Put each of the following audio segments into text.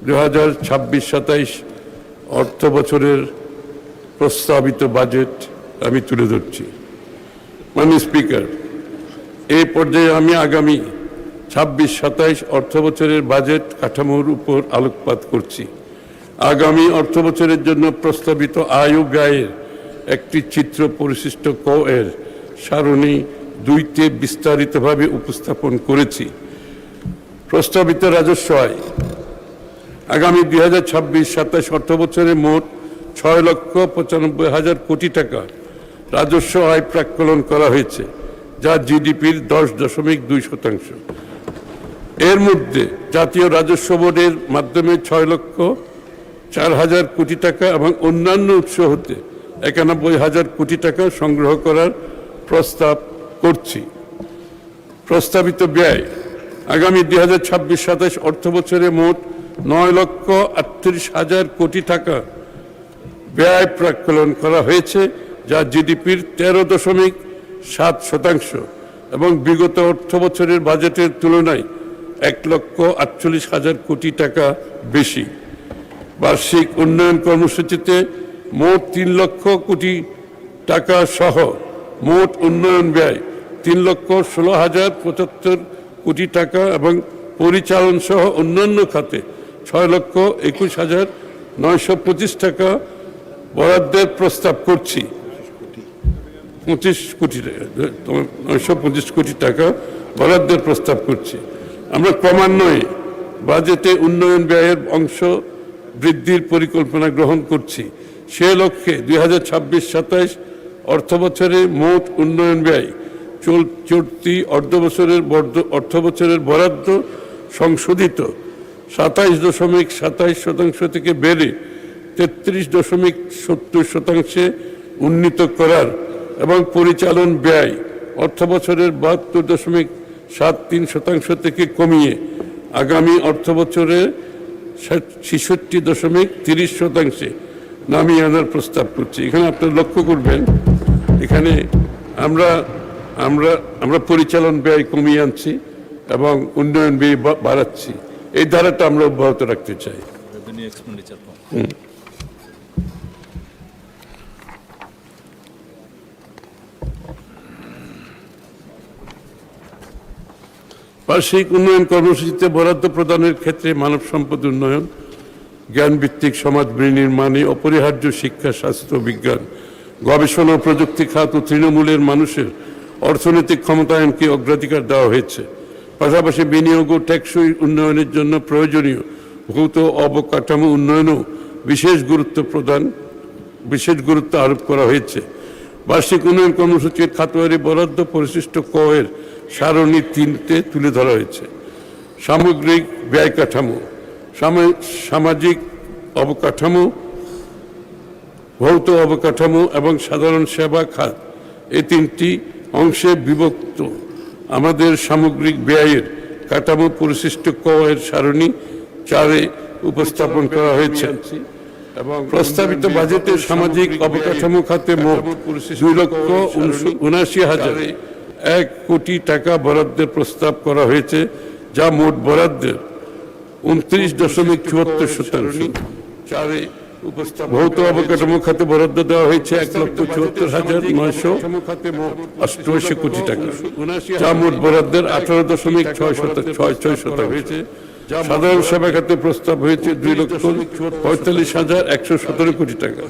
2026-27 অর্থ বছরের প্রস্তাবিত বাজেট আমি তুলে ধরছি। মাননীয় স্পিকার, এই পর্যায়ে আমি আগামী 26-27 অর্থ বছরের বাজেট কাঠামোর উপর আলোকপাত করছি। আগামী অর্থ বছরের জন্য প্রস্তাবিত আয় ও ব্যয়ের একটি চিত্র পরিশিষ্ট ক এর সারণী 2তে বিস্তারিতভাবে উপস্থাপন করেছি। প্রস্তাবিত রাজস্ব আয় আগামী 2026-27 অর্থ বছরে মোট 6,95,000 কোটি টাকা রাজস্ব আয় প্রাক্কলন করা হয়েছে, যা জিডিপির 10.2%। এর মধ্যে জাতীয় রাজস্ব বোর্ডের মাধ্যমে 6,04,000 কোটি টাকা এবং অন্যান্য উৎস হতে 91,000 কোটি টাকা সংগ্রহ করার প্রস্তাব করছি। প্রস্তাবিত ব্যয় আগামী 2026-27 অর্থ বছরে মোট 9,38,000 কোটি টাকা ব্যয় প্রাক্কলন করা হয়েছে, যা জিডিপির 13.7% এবং বিগত অর্থ বছরের বাজেটের তুলনায় 1,48,000 কোটি টাকা বেশি। বার্ষিক উন্নয়ন কর্মসূচিতে মোট 3 লক্ষ কোটি টাকা সহ মোট উন্নয়ন ব্যয় 3,16,075 কোটি টাকা এবং পরিচালন সহ অন্যান্য খাতে 6,21,925 টাকা বরাদ্দের প্রস্তাব করছি। 925 কোটি টাকা বরাদ্দের প্রস্তাব করছি। আমরা ক্রমান্বয়ে বাজেটে উন্নয়ন ব্যয়ের অংশ বৃদ্ধির পরিকল্পনা গ্রহণ করছি। সে লক্ষ্যে 2026-27 অর্থ বছরে মোট উন্নয়ন ব্যয় চলতি অর্থ বছরের বরাদ্দ সংশোধিত 27.27% থেকে বেড়ে 33.70% উন্নীত করার এবং পরিচালন ব্যয় অর্থ বছরের 72.73% থেকে কমিয়ে আগামী অর্থ বছরে 66.30% নামিয়ে আনার প্রস্তাব করছি। এখানে আপনারা লক্ষ্য করবেন, এখানে আমরা পরিচালন ব্যয় কমিয়ে আনছি এবং উন্নয়ন ব্যয় বাড়াচ্ছি। এই ধারাটা আমরা অব্যাহত রাখতে চাই। বার্ষিক উন্নয়ন কর্মসূচিতে বরাদ্দ প্রদানের ক্ষেত্রে মানব সম্পদ উন্নয়ন, জ্ঞানভিত্তিক সমাজ বিনির্মাণে অপরিহার্য শিক্ষা, স্বাস্থ্য, বিজ্ঞান, গবেষণা ও প্রযুক্তি খাত ও তৃণমূলের মানুষের অর্থনৈতিক ক্ষমতায়নকে অগ্রাধিকার দেওয়া হয়েছে। পাশাপাশি বিনিয়োগ ও টেকসই উন্নয়নের জন্য প্রয়োজনীয় ভৌত অবকাঠামো উন্নয়নেও বিশেষ গুরুত্ব আরোপ করা হয়েছে। বার্ষিক উন্নয়ন কর্মসূচির খাতওয়ারি বরাদ্দ পরিশিষ্ট ক এর সারণী 3তে তুলে ধরা হয়েছে। সামগ্রিক ব্যয় কাঠামো, সামাজিক অবকাঠামো, ভৌত অবকাঠামো এবং সাধারণ সেবা খাত, এই 3টি অংশে বিভক্ত আমাদের সামগ্রিক ব্যয়ের কাঠামো পরিশিষ্ট ক এর সারণী 4-এ উপস্থাপন করা হয়েছে। এবং প্রস্তাবিত বাজেটে সামাজিক অবকাঠামো খাতে মোট 2,79,001 কোটি টাকা বরাদ্দের প্রস্তাব করা হয়েছে, যা মোট বরাদ্দের 29.74%। ভৌত অবকাঠামো খাতে বরাদ্দ দেওয়া হয়েছে 1,74,988 কোটি টাকা, যা মোট বরাদ্দের 18.6%। সাধারণ সেবা খাতে প্রস্তাব হয়েছে 2,45,117 কোটি টাকা,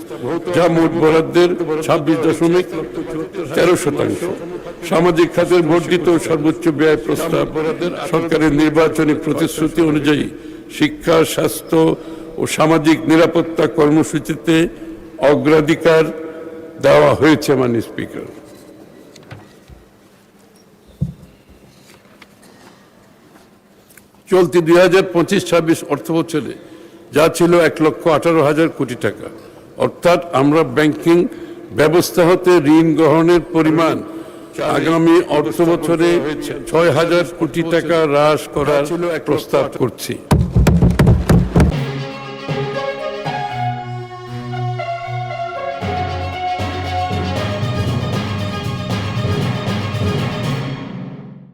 যা মোট বরাদ্দের 26.13%। সামাজিক খাতের বর্ধিত সর্বোচ্চ ব্যয় প্রস্তাব সরকারের নির্বাচনী প্রতিশ্রুতি অনুযায়ী শিক্ষা, স্বাস্থ্য ও সামাজিক নিরাপত্তা কর্মসূচিতে অগ্রাধিকার দেওয়া হয়েছে। মাননীয় স্পিকার, চলতি 2025-26 অর্থ বছরে যা ছিল 1,18,000 কোটি টাকা, অর্থাৎ আমরা ব্যাংকিং ব্যবস্থা হতে ঋণ গ্রহণের পরিমাণ আগামী অর্থ বছরে 6,000 কোটি টাকা হ্রাস করার প্রস্তাব করছি।